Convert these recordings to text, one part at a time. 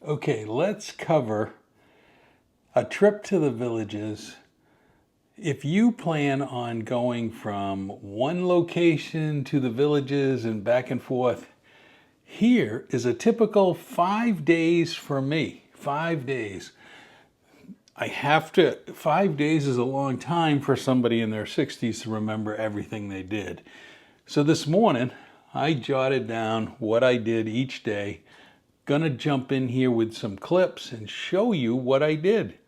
Okay, let's cover a trip to the villages. If you plan on going from one location to the villages and back and forth, here is a typical 5 days for me. 5 days. 5 days is a long time for somebody in their 60s to remember everything they did. So this morning, I jotted down what I did each day. Gonna jump in here with some clips and show you what I did.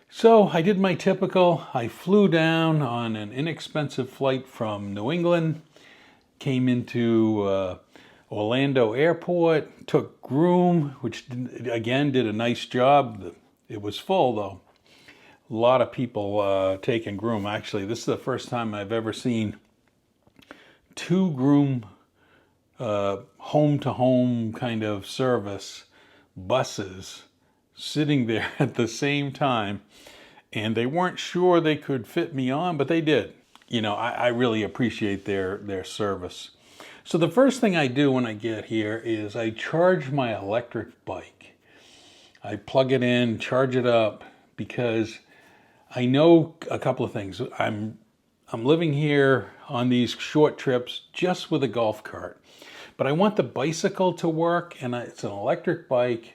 So I did my typical. I flew down on an inexpensive flight from New England, came into Orlando Airport, took Groom, which again did a nice job. It was full though. A lot of people taking Groom. Actually, this is the first time I've ever seen two Groom home-to-home kind of service buses sitting there at the same time, and they weren't sure they could fit me on, but they did. You know, I really appreciate their service. So the first thing I do when I get here is I charge my electric bike. I plug it in, charge it up, because I know a couple of things. I'm living here on these short trips just with a golf cart, but I want the bicycle to work, and it's an electric bike.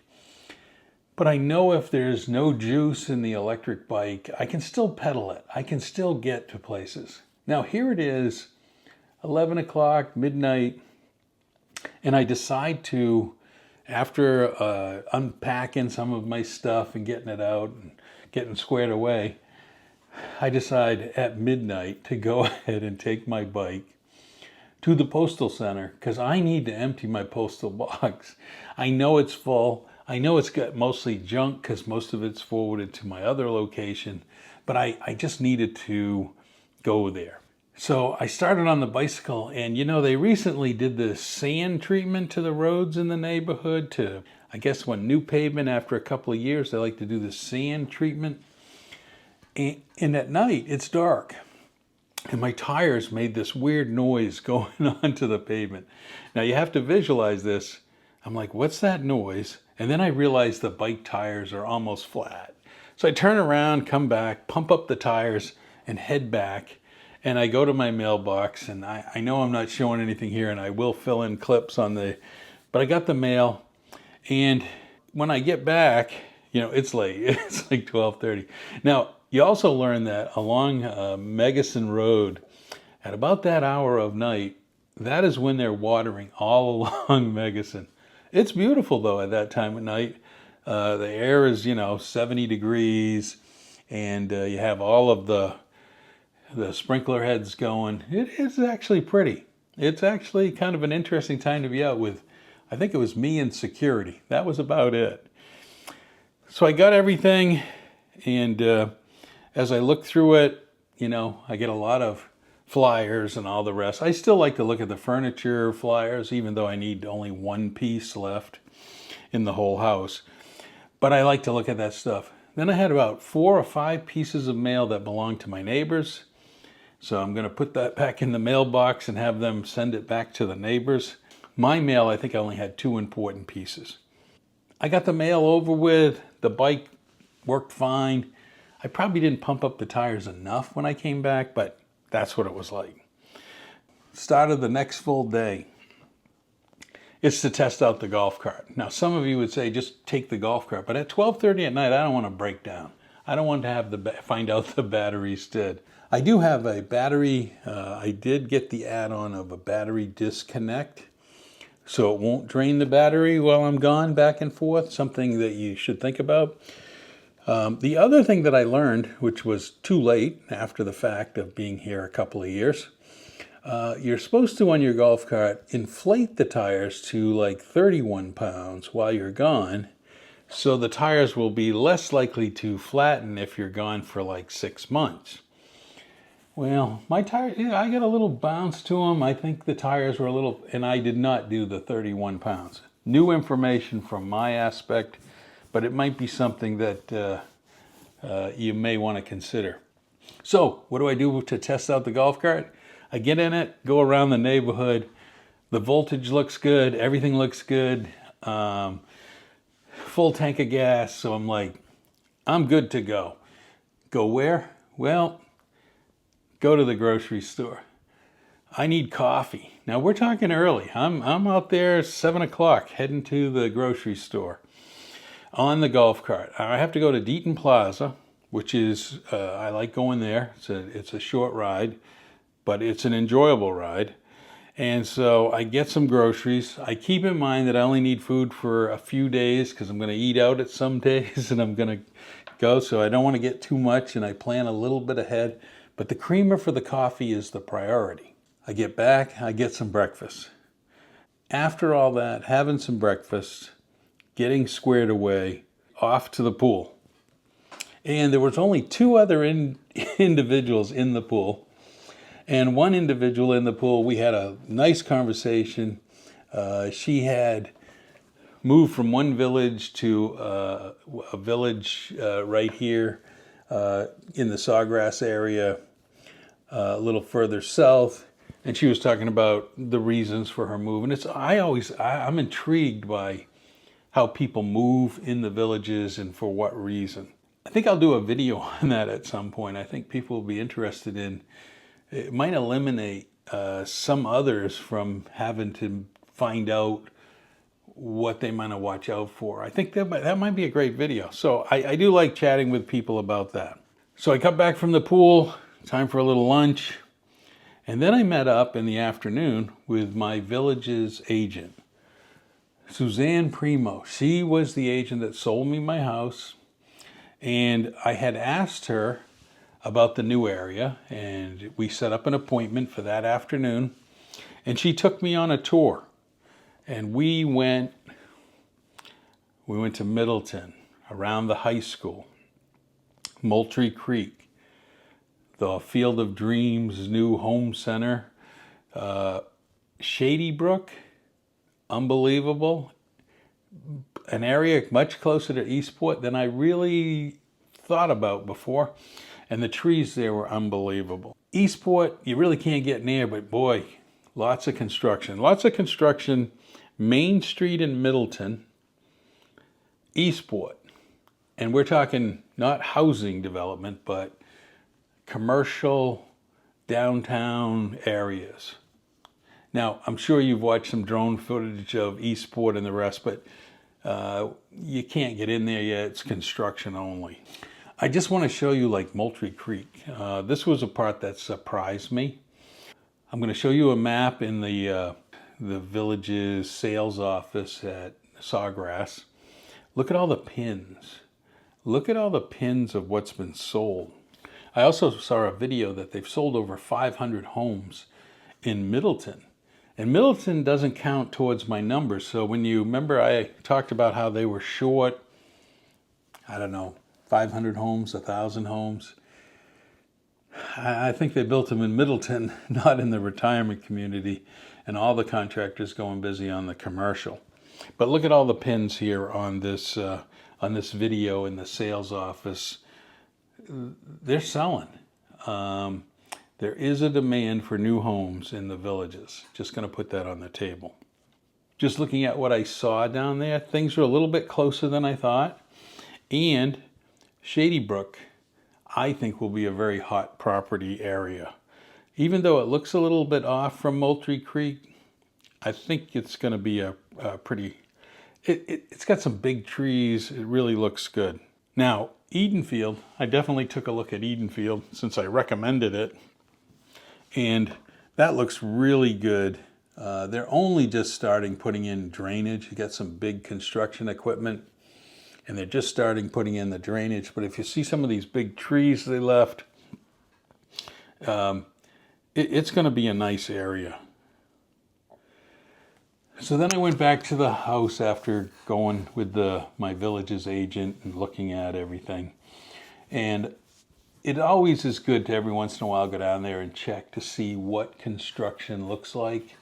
But I know if there's no juice in the electric bike, I can still pedal it. I can still get to places. Now here it is, 11 o'clock, midnight, and I decide to, after unpacking some of my stuff and getting it out and getting squared away, I decide at midnight to go ahead and take my bike to the postal center because I need to empty my postal box. I know it's full. I know it's got mostly junk because most of it's forwarded to my other location, but I just needed to go there. So I started on the bicycle, and you know, they recently did the sand treatment to the roads in the neighborhood to, I guess, when new pavement after a couple of years, they like to do the sand treatment. And at night, it's dark. And my tires made this weird noise going onto the pavement. Now you have to visualize this. I'm like, what's that noise? And then I realized the bike tires are almost flat. So I turn around, come back, pump up the tires, and head back. And I go to my mailbox, and I know I'm not showing anything here, and I will fill in clips on but I got the mail. And when I get back, you know, it's late. It's like 12:30. Now, you also learn that along Megacin Road, at about that hour of night, that is when they're watering all along Megacin. It's beautiful though at that time of night. The air is, 70 degrees, and you have all of the sprinkler heads going. It is actually pretty. It's actually kind of an interesting time to be out with. I think it was me and security. That was about it. So I got everything, and as I look through it, I get a lot of flyers and all the rest. I still like to look at the furniture flyers, even though I need only one piece left in the whole house. But I like to look at that stuff. Then I had about 4 or 5 pieces of mail that belonged to my neighbors. So I'm going to put that back in the mailbox and have them send it back to the neighbors. My mail, I think I only had 2 important pieces. I got the mail over with. The bike worked fine. I probably didn't pump up the tires enough when I came back, but that's what it was like. Started the next full day. It's to test out the golf cart. Now, some of you would say just take the golf cart, but at 12:30 at night, I don't want to break down. I don't want to have find out the battery's dead. I do have a battery. I did get the add-on of a battery disconnect, so it won't drain the battery while I'm gone back and forth. Something that you should think about. The other thing that I learned, which was too late after the fact of being here a couple of years, you're supposed to, on your golf cart, inflate the tires to like 31 pounds while you're gone, so the tires will be less likely to flatten if you're gone for like 6 months. Well, my tires, I got a little bounce to them. I think the tires were a little, and I did not do the 31 pounds. New information from my aspect, but it might be something that you may want to consider. So, what do I do to test out the golf cart? I get in it, go around the neighborhood. The voltage looks good. Everything looks good. full tank of gas, so I'm like, I'm good to go. Go where? Well, go to the grocery store. I need coffee. Now we're talking early. I'm out there 7 o'clock heading to the grocery store on the golf cart. I have to go to Deaton Plaza, which is, I like going there. It's a short ride, but it's an enjoyable ride. And so I get some groceries. I keep in mind that I only need food for a few days because I'm going to eat out at some days and I'm going to go. So I don't want to get too much and I plan a little bit ahead. But the creamer for the coffee is the priority. I get back, I get some breakfast. After all that, having some breakfast, getting squared away, off to the pool. And there was only two other individuals in the pool. And one individual in the pool, we had a nice conversation. She had moved from one village to a village right here in the Sawgrass area, a little further south. And she was talking about the reasons for her move. And I'm intrigued by how people move in the villages and for what reason. I think I'll do a video on that at some point. I think people will be interested in. It might eliminate some others from having to find out what they might watch out for. I think that might be a great video. So I do like chatting with people about that. So I got back from the pool, time for a little lunch. And then I met up in the afternoon with my village's agent, Suzanne Premo. She was the agent that sold me my house. And I had asked her about the new area, and we set up an appointment for that afternoon. And she took me on a tour. And we went to Middleton, around the high school, Moultrie Creek, the Field of Dreams new home center, Shady Brook, unbelievable. An area much closer to Eastport than I really thought about before. And the trees there were unbelievable. Eastport, you really can't get near, but boy, lots of construction. Lots of construction, Main Street in Middleton, Eastport. And we're talking not housing development, but commercial downtown areas. Now, I'm sure you've watched some drone footage of Eastport and the rest, but you can't get in there yet. It's construction only. I just want to show you like Moultrie Creek. This was a part that surprised me. I'm going to show you a map in the village's sales office at Sawgrass. Look at all the pins. Look at all the pins of what's been sold. I also saw a video that they've sold over 500 homes in Middleton. And Middleton doesn't count towards my numbers. So when you remember I talked about how they were short, I don't know, 500 homes, 1,000 homes. I think they built them in Middleton, not in the retirement community, and all the contractors going busy on the commercial. But look at all the pins here on this video in the sales office. They're selling. There is a demand for new homes in the villages. Just going to put that on the table. Just looking at what I saw down there, things were a little bit closer than I thought. And Shady Brook, I think, will be a very hot property area. Even though it looks a little bit off from Moultrie Creek, I think it's going to be a pretty... It's got some big trees. It really looks good. Now, Edenfield, I definitely took a look at Edenfield since I recommended it. And that looks really good. They're only just starting putting in drainage. You got some big construction equipment, and they're just starting putting in the drainage. But if you see some of these big trees they left, it's going to be a nice area. So then I went back to the house after going with my village's agent and looking at everything. And it always is good to every once in a while go down there and check to see what construction looks like.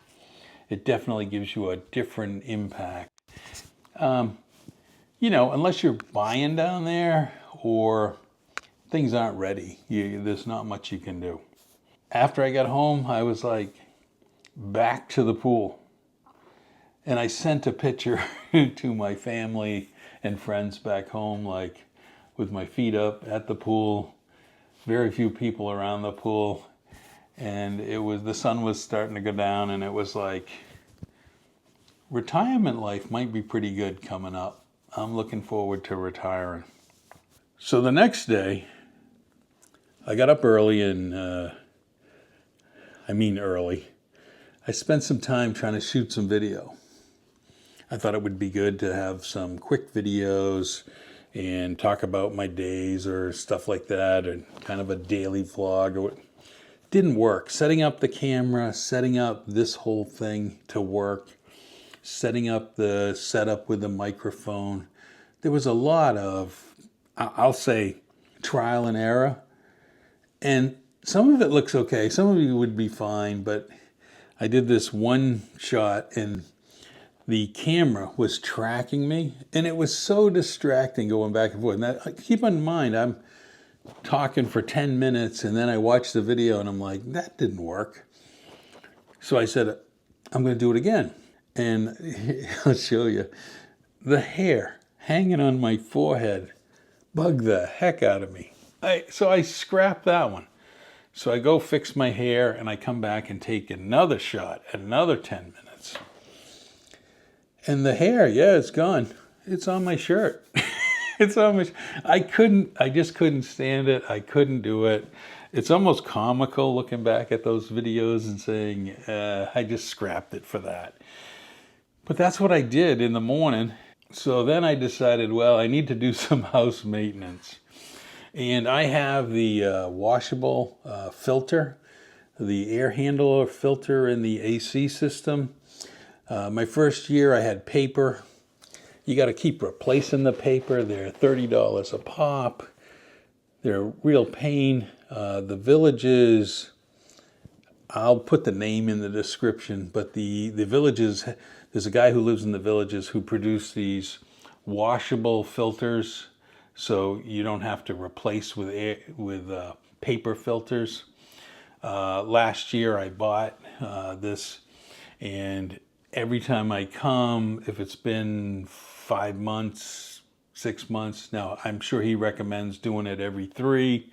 It definitely gives you a different impact. Unless you're buying down there or things aren't ready, there's not much you can do. After I got home, I was like, back to the pool. And I sent a picture to my family and friends back home, like with my feet up at the pool, very few people around the pool, and the sun was starting to go down, and it was like, retirement life might be pretty good coming up. I'm looking forward to retiring. So the next day, I got up early early. I spent some time trying to shoot some video. I thought it would be good to have some quick videos and talk about my days or stuff like that, and kind of a daily vlog. It didn't work. Setting up the camera, setting up this whole thing to work, setting up the setup with the microphone. There was a lot of, I'll say, trial and error. And some of it looks okay. Some of it would be fine, but I did this one shot and the camera was tracking me, and it was so distracting going back and forth. Now, keep in mind, I'm talking for 10 minutes, and then I watched the video, and I'm like, that didn't work. So I said, I'm going to do it again. And I'll show you. The hair hanging on my forehead bugged the heck out of me. So I scrapped that one. So I go fix my hair, and I come back and take another shot at another 10 minutes. And the hair, yeah, it's gone. It's on my shirt. It's on my. I just couldn't stand it. I couldn't do it. It's almost comical looking back at those videos and saying, I just scrapped it for that. But that's what I did in the morning. So then I decided, well, I need to do some house maintenance. And I have the washable filter, the air handler filter in the AC system. My first year I had paper. You got to keep replacing the paper. They're $30 a pop. They're a real pain. The Villages, I'll put the name in the description, but the Villages, there's a guy who lives in the Villages who produced these washable filters, so you don't have to replace with paper filters. Last year I bought this, and every time I come, if it's been 5 months, 6 months, now I'm sure he recommends doing it every 3,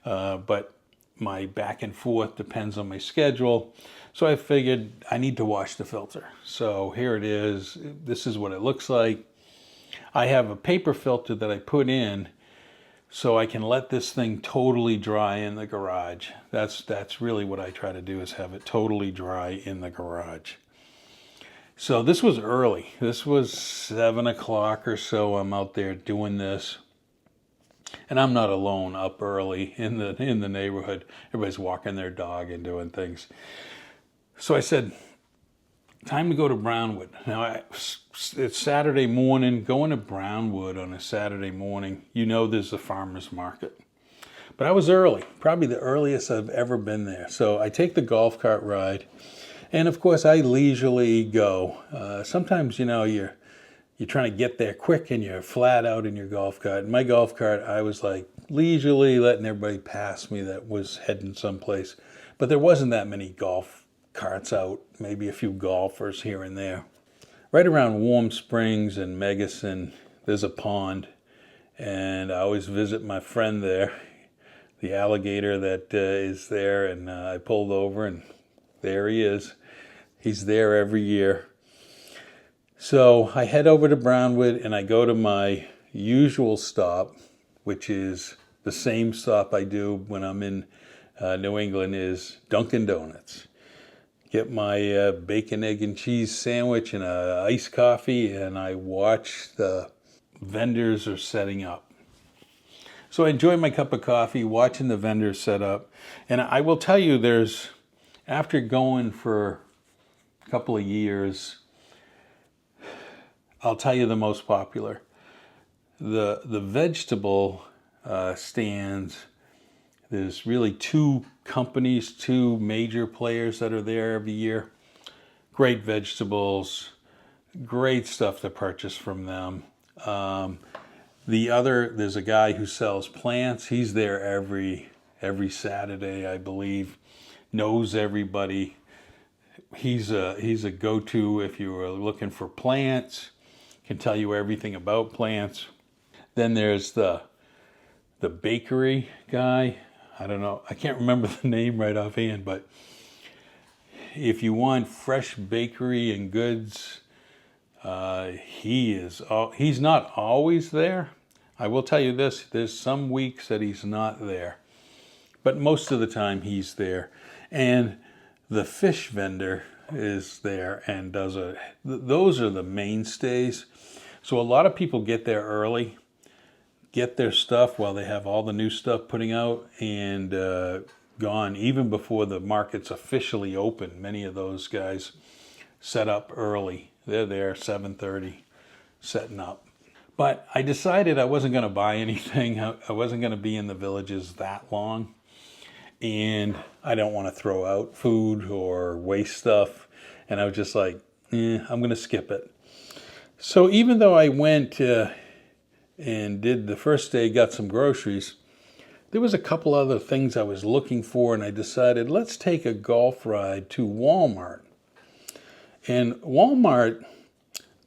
but my back and forth depends on my schedule. So I figured I need to wash the filter. So here it is. This is what it looks like. I have a paper filter that I put in so I can let this thing totally dry in the garage. That's really what I try to do, is have it totally dry in the garage. So this was early. This was 7 o'clock or so. I'm out there doing this. And I'm not alone up early in the neighborhood. Everybody's walking their dog and doing things. So I said, time to go to Brownwood. Now, it's Saturday morning. Going to Brownwood on a Saturday morning, there's a farmer's market. But I was early, probably the earliest I've ever been there. So I take the golf cart ride. And of course, I leisurely go. Sometimes, you're trying to get there quick and you're flat out in your golf cart. In my golf cart, I was like leisurely letting everybody pass me that was heading someplace. But there wasn't that many golf carts out, maybe a few golfers here and there. Right around Warm Springs and Megacin, there's a pond. And I always visit my friend there, the alligator that is there. And I pulled over, and there he is. He's there every year. So I head over to Brownwood, and I go to my usual stop, which is the same stop I do when I'm in New England, is Dunkin' Donuts. Get my bacon, egg, and cheese sandwich and an iced coffee, and I watch the vendors are setting up. So I enjoy my cup of coffee, watching the vendors set up. And I will tell you, after going for a couple of years, I'll tell you the most popular. The vegetable stands, there's really 2 companies, 2 major players that are there every year. Great vegetables, great stuff to purchase from them. There's a guy who sells plants. He's there every Saturday, I believe. Knows everybody. He's a go-to if you are looking for plants. can tell you everything about plants. Then there's the bakery guy. I don't know, I can't remember the name right offhand, but if you want fresh bakery and goods, he's not always there. I will tell you this, there's some weeks that he's not there, but most of the time he's there. And the fish vendor is there and those are the mainstays. So a lot of people get there early, get their stuff while they have all the new stuff putting out, and gone even before the market's officially open. Many of those guys set up early. They're there 7:30 setting up. But I decided I wasn't going to buy anything. I wasn't going to be in the villages that long. And I don't want to throw out food or waste stuff. And I was just like, I'm going to skip it. So even though I went and did the first day, got some groceries, there was a couple other things I was looking for, and I decided let's take a golf ride to Walmart. And Walmart,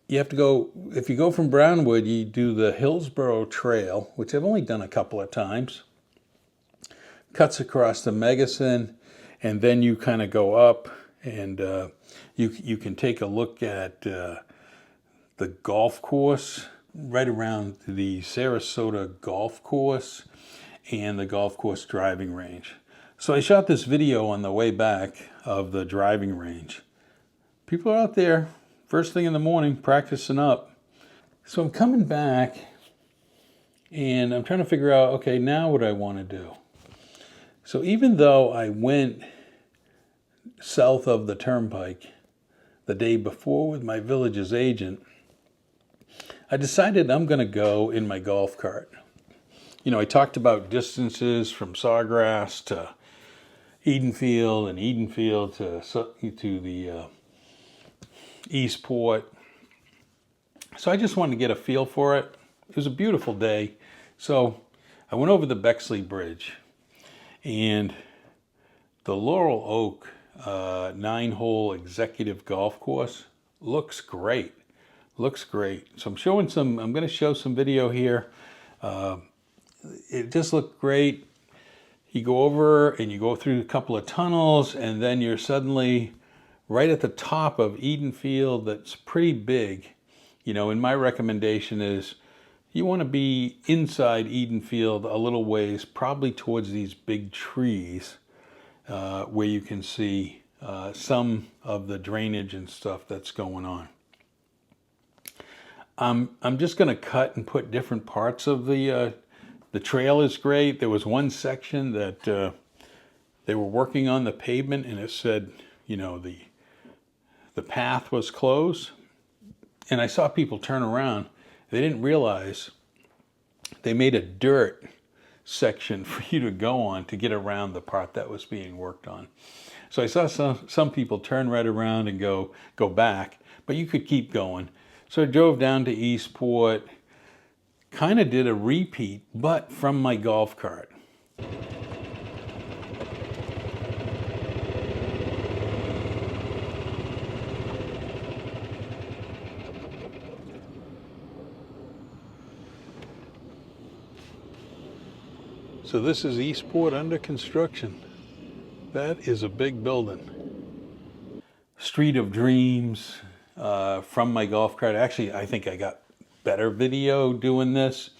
you have to go, if you go from Brownwood, you do the Hillsborough Trail, which I've only done a couple of times. Cuts across the Megason, and then you kind of go up, and you can take a look at the golf course right around the Sarasota golf course and the golf course driving range. So I shot this video on the way back of the driving range. People are out there first thing in the morning practicing up. So I'm coming back and I'm trying to figure out, okay, now what I want to do. So even though I went south of the turnpike the day before with my village's agent, I decided I'm going to go in my golf cart. You know, I talked about distances from Sawgrass to Edenfield and Edenfield to the Eastport. So I just wanted to get a feel for it. It was a beautiful day. So I went over the Bexley Bridge, and the Laurel Oak 9-hole executive golf course looks great. Looks great. So I'm going to show some video here. It just looked great. You go over and you go through a couple of tunnels, and then you're suddenly right at the top of Edenfield. That's pretty big. You know, and my recommendation is you want to be inside Edenfield a little ways, probably towards these big trees, where you can see some of the drainage and stuff that's going on. I'm just going to cut and put different parts of the trail is great. There was one section that they were working on the pavement, and it said, you know, the path was closed. And I saw people turn around. They didn't realize they made a dirt section for you to go on to get around the part that was being worked on. So I saw some people turn right around and go back, but you could keep going. So I drove down to Eastport, kind of did a repeat, but from my golf cart. So this is Eastport under construction. That is a big building. Street of Dreams from my golf cart. Actually, I think I got better video doing this.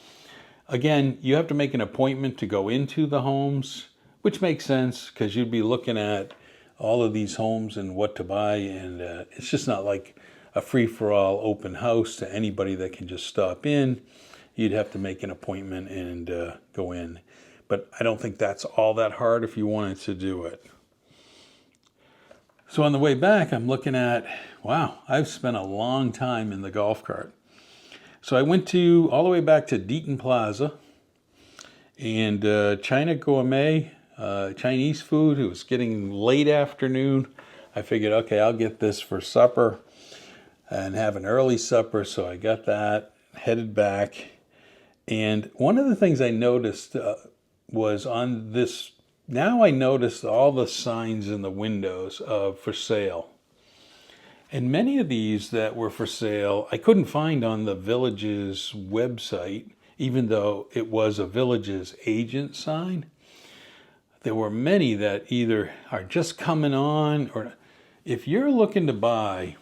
Again, you have to make an appointment to go into the homes, which makes sense because you'd be looking at all of these homes and what to buy, and it's just not like a free-for-all open house to anybody that can just stop in. You'd have to make an appointment and go in. But I don't think that's all that hard if you wanted to do it. So on the way back, I'm looking at, wow, I've spent a long time in the golf cart. So I went all the way back to Deaton Plaza and China Gourmet, Chinese food. It was getting late afternoon. I figured, okay, I'll get this for supper and have an early supper. So I got that, headed back. And one of the things I noticed was on this, now I noticed all the signs in the windows of for sale. And many of these that were for sale, I couldn't find on the Village's website, even though it was a Village's agent sign. There were many that either are just coming on, or if you're looking to buy,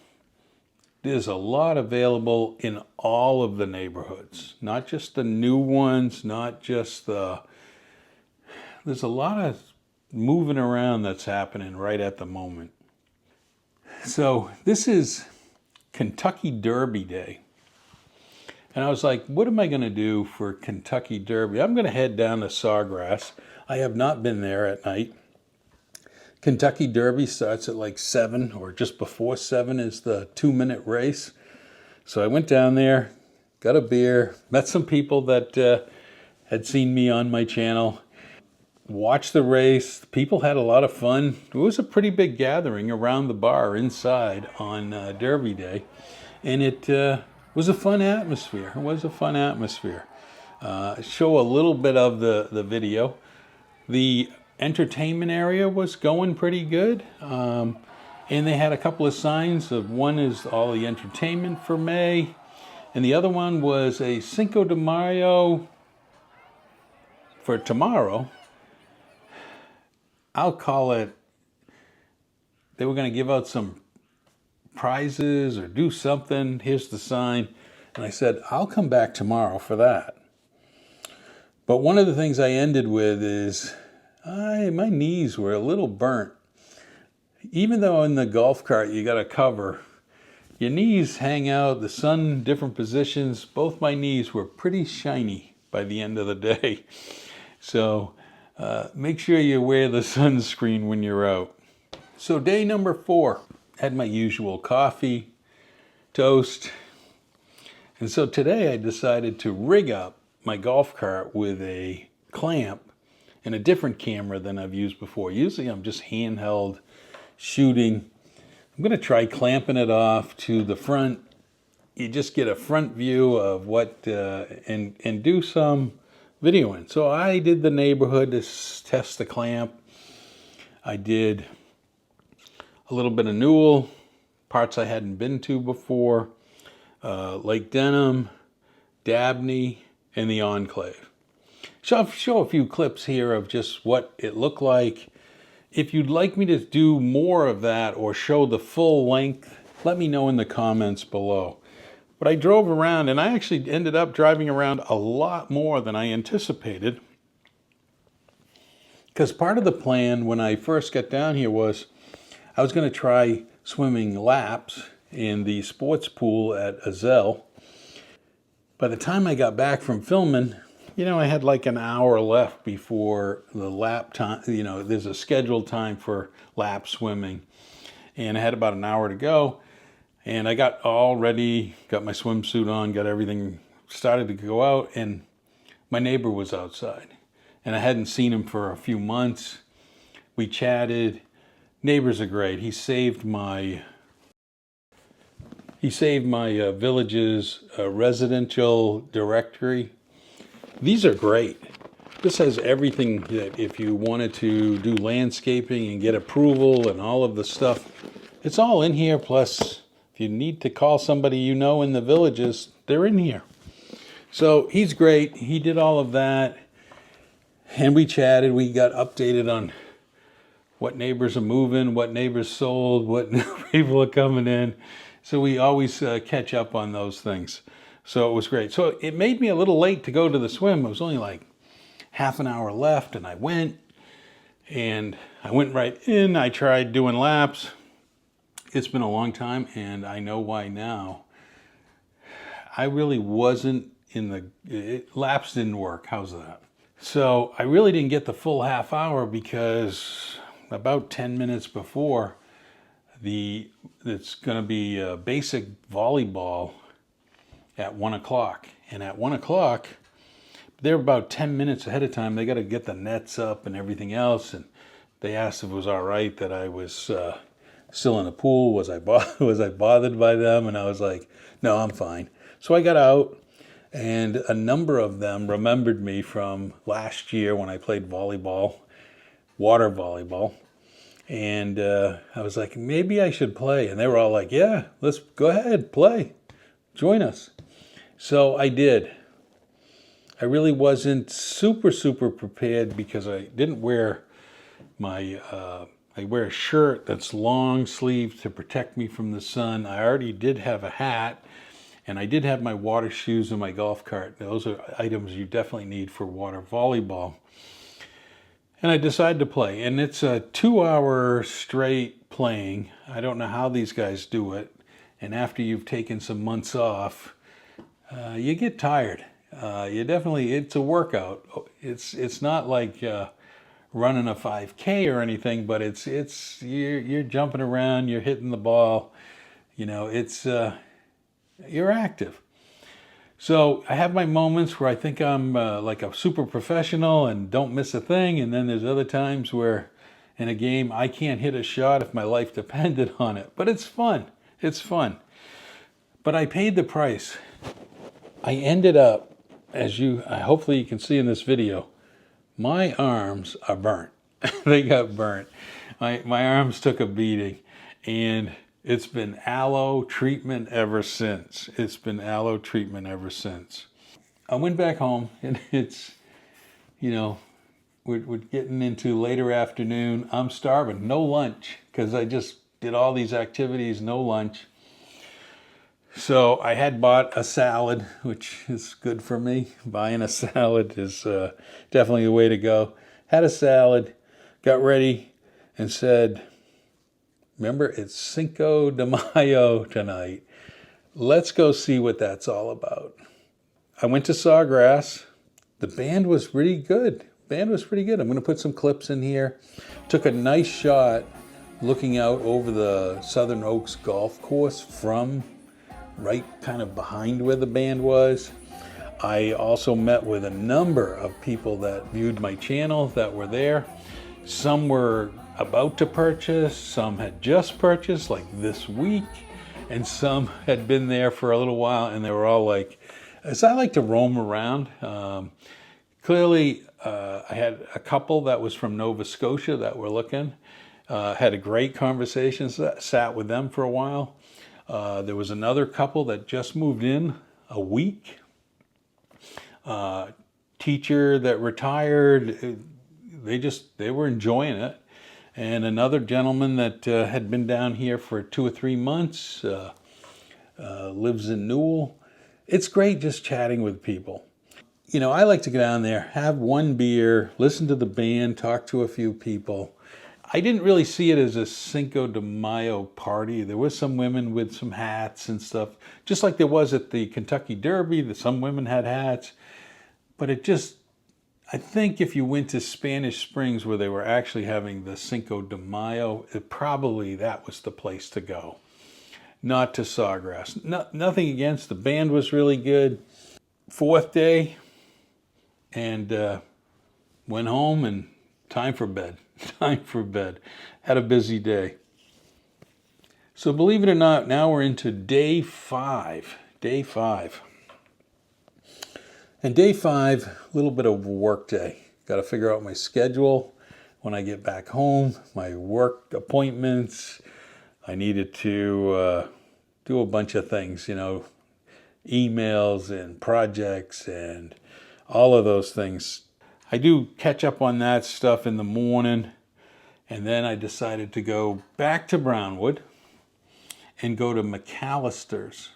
there's a lot available in all of the neighborhoods, not just the new ones, not just there's a lot of moving around that's happening right at the moment. So this is Kentucky Derby Day. And I was like, what am I going to do for Kentucky Derby? I'm going to head down to Sawgrass. I have not been there at night. Kentucky Derby starts at like 7 or just before 7 is the 2-minute race. So I went down there, got a beer, met some people that had seen me on my channel, watched the race. People had a lot of fun. It was a pretty big gathering around the bar inside on Derby Day. And it was a fun atmosphere. It was a fun atmosphere. Show a little bit of the video. The entertainment area was going pretty good. And they had a couple of signs of one is all the entertainment for May. And the other one was a Cinco de Mayo for tomorrow. I'll call it, they were going to give out some prizes or do something. Here's the sign. And I said, I'll come back tomorrow for that. But one of the things I ended with is, my knees were a little burnt. Even though in the golf cart you got a cover, your knees hang out, the sun, different positions. Both my knees were pretty shiny by the end of the day. So make sure you wear the sunscreen when you're out. So day number 4, had my usual coffee, toast. And so today I decided to rig up my golf cart with a clamp and a different camera than I've used before. Usually I'm just handheld shooting. I'm going to try clamping it off to the front. You just get a front view of what, and do some videoing. So I did the neighborhood to test the clamp. I did a little bit of Newell, parts I hadn't been to before, Lake Denham, Dabney, and the Enclave. So I'll show a few clips here of just what it looked like. If you'd like me to do more of that or show the full length, let me know in the comments below. But I drove around, and I actually ended up driving around a lot more than I anticipated. Because part of the plan when I first got down here was I was going to try swimming laps in the sports pool at Azell. By the time I got back from filming, I had like an hour left before the lap time. There's a scheduled time for lap swimming. And I had about an hour to go. And I got all ready, got my swimsuit on, got everything started to go out. And my neighbor was outside. And I hadn't seen him for a few months. We chatted. Neighbors are great. He saved my village's residential directory. These are great. This has everything that if you wanted to do landscaping and get approval and all of the stuff, it's all in here. Plus, if you need to call somebody in the villages, they're in here. So he's great. He did all of that. And we chatted. We got updated on what neighbors are moving, what neighbors sold, what new people are coming in. So we always catch up on those things. So it was great. So it made me a little late to go to the swim. It was only like half an hour left, and I went right in. I tried doing laps. It's been a long time, and I know why now. I really wasn't laps didn't work. How's that? So I really didn't get the full half hour because about 10 minutes before, it's going to be a basic volleyball at 1 o'clock. And at 1 o'clock, they're about 10 minutes ahead of time. They got to get the nets up and everything else. And they asked if it was all right that I was still in the pool. Was I bothered by them? And I was like, no, I'm fine. So I got out, and a number of them remembered me from last year when I played volleyball, water volleyball. And I was like, maybe I should play. And they were all like, yeah, let's go ahead, play, join us. So I did. I really wasn't super prepared because I didn't wear my, I wear a shirt that's long sleeved to protect me from the sun. I already did have a hat, and I did have my water shoes and my golf cart. Those are items you definitely need for water volleyball. And I decided to play, and it's a 2 hour straight playing. I don't know how these guys do it. And after you've taken some months off, you get tired. It's a workout. It's not like running a 5K or anything, but you're jumping around, you're hitting the ball. You're active. So I have my moments where I think I'm like a super professional and don't miss a thing, and then there's other times where in a game I can't hit a shot if my life depended on it. But it's fun. It's fun. But I paid the price. I ended up, hopefully you can see in this video, my arms are burnt. They got burnt. My arms took a beating, and it's been aloe treatment ever since. I went back home, and we're getting into later afternoon. I'm starving, no lunch, because I just did all these activities, no lunch. So I had bought a salad, which is good for me. Buying a salad is definitely the way to go. Had a salad, got ready, and said, remember, it's Cinco de Mayo tonight. Let's go see what that's all about. I went to Sawgrass. The band was pretty good. I'm going to put some clips in here. Took a nice shot looking out over the Southern Oaks golf course from right kind of behind where the band was. I also met with a number of people that viewed my channel that were there. Some were about to purchase, some had just purchased like this week, and some had been there for a little while, and they were all like, as I like to roam around, clearly I had a couple that was from Nova Scotia that were looking, had a great conversation, sat with them for a while. There was another couple that just moved in a week. Teacher that retired, they were enjoying it. And another gentleman that had been down here for 2 or 3 months, lives in Newell. It's great just chatting with people. I like to go down there, have one beer, listen to the band, talk to a few people. I didn't really see it as a Cinco de Mayo party. There was some women with some hats and stuff, just like there was at the Kentucky Derby, that some women had hats. But I think if you went to Spanish Springs where they were actually having the Cinco de Mayo, that was the place to go. Not to Sawgrass. Nothing against, the band was really good. 4th day, and went home, and time for bed. Had a busy day. So believe it or not, now we're into day 5. And day 5, a little bit of a work day. Got to figure out my schedule when I get back home, my work appointments. I needed to do a bunch of things, emails and projects and all of those things. I do catch up on that stuff in the morning, and then I decided to go back to Brownwood and go to McAllister's,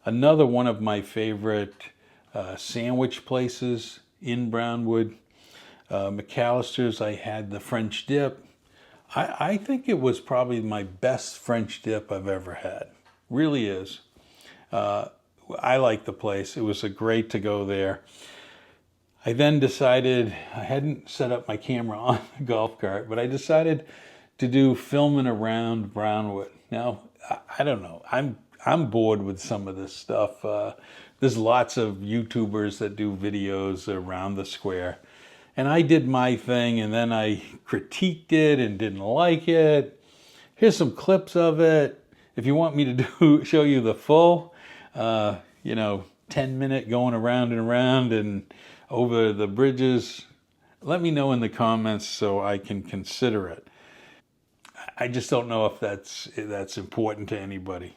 another one of my favorite sandwich places in Brownwood. McAllister's, I had the French dip. I think it was probably my best French dip I've ever had. Really is. I like the place. It was great to go there. I then decided, I hadn't set up my camera on the golf cart, but I decided to do filming around Brownwood. Now, I don't know. I'm bored with some of this stuff. There's lots of YouTubers that do videos around the square. And I did my thing, and then I critiqued it and didn't like it. Here's some clips of it. If you want me to show you the full, 10-minute going around and around and over the bridges, let me know in the comments so I can consider it. I just don't know if that's important to anybody.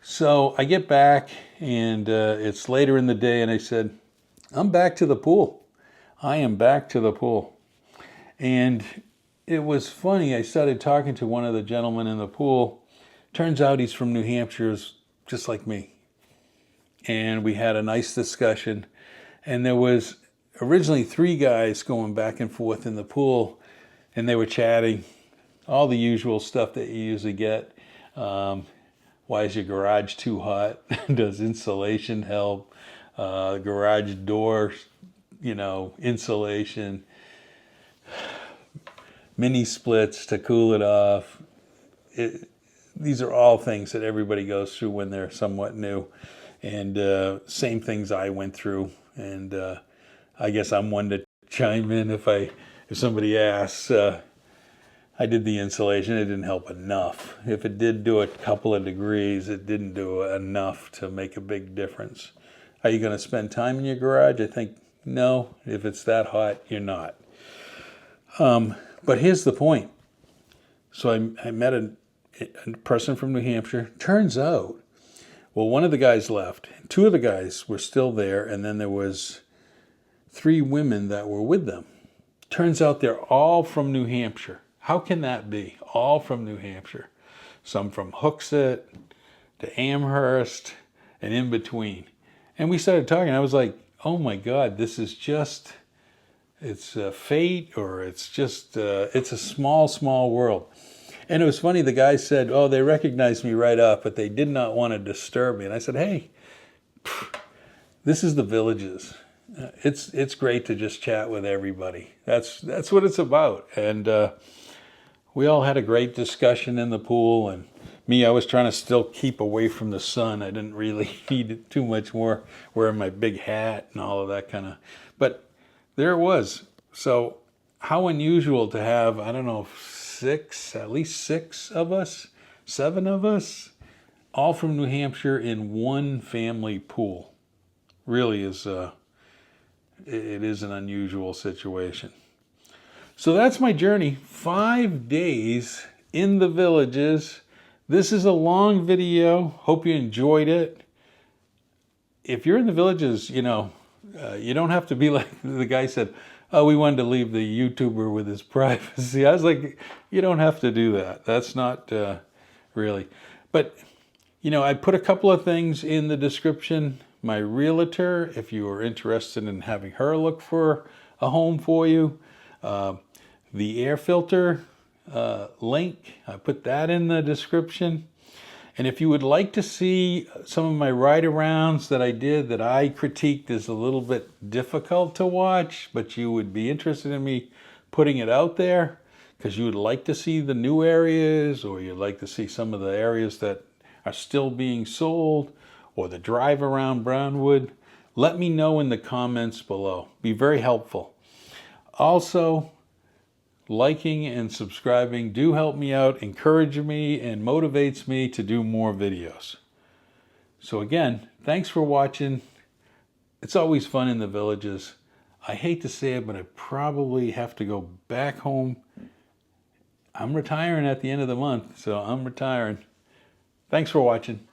So I get back, and it's later in the day, and I said, I'm back to the pool. I am back to the pool. And it was funny. I started talking to one of the gentlemen in the pool. Turns out he's from New Hampshire, just like me. And we had a nice discussion. And there was originally 3 guys going back and forth in the pool, and they were chatting. All the usual stuff that you usually get. Why is your garage too hot? Does insulation help? Garage door, insulation. Mini splits to cool it off. These are all things that everybody goes through when they're somewhat new. And same things I went through. And I guess I'm one to chime in if somebody asks. I did the insulation. It didn't help enough. If it did do a couple of degrees, it didn't do enough to make a big difference. Are you going to spend time in your garage? I think no. If it's that hot, you're not. But here's the point. So I met a person from New Hampshire. Turns out, well, one of the guys left. 2 of the guys were still there, and then there was 3 women that were with them. Turns out they're all from New Hampshire. How can that be? All from New Hampshire. Some from Hooksett to Amherst and in between. And we started talking. I was like, oh my God, this is just, it's fate, or it's just, it's a small, small world. And it was funny. The guy said, oh, they recognized me right off, but they did not want to disturb me. And I said, hey, this is the Villages. It's great to just chat with everybody. That's what it's about. And we all had a great discussion in the pool. And me, I was trying to still keep away from the sun. I didn't really need too much more, wearing my big hat and all of that kind of. But there it was. So how unusual to have, I don't know, at least 6 of us, 7 of us, all from New Hampshire in one family pool. Really is, it is an unusual situation. So that's my journey. 5 days in the Villages. This is a long video. Hope you enjoyed it. If you're in the Villages, you don't have to be like the guy said, oh, we wanted to leave the YouTuber with his privacy. I was like, you don't have to do that. That's not really. But, I put a couple of things in the description. My realtor, if you are interested in having her look for a home for you. The air filter link, I put that in the description. And if you would like to see some of my ride-arounds that I did that I critiqued as a little bit difficult to watch, but you would be interested in me putting it out there because you would like to see the new areas, or you'd like to see some of the areas that are still being sold, or the drive around Brownwood, let me know in the comments below. Be very helpful. Also, liking and subscribing do help me out, encourage me, and motivates me to do more videos. So again, thanks for watching. It's always fun in the Villages. I hate to say it, but I probably have to go back home. I'm retiring at the end of the month, so I'm retiring. Thanks for watching.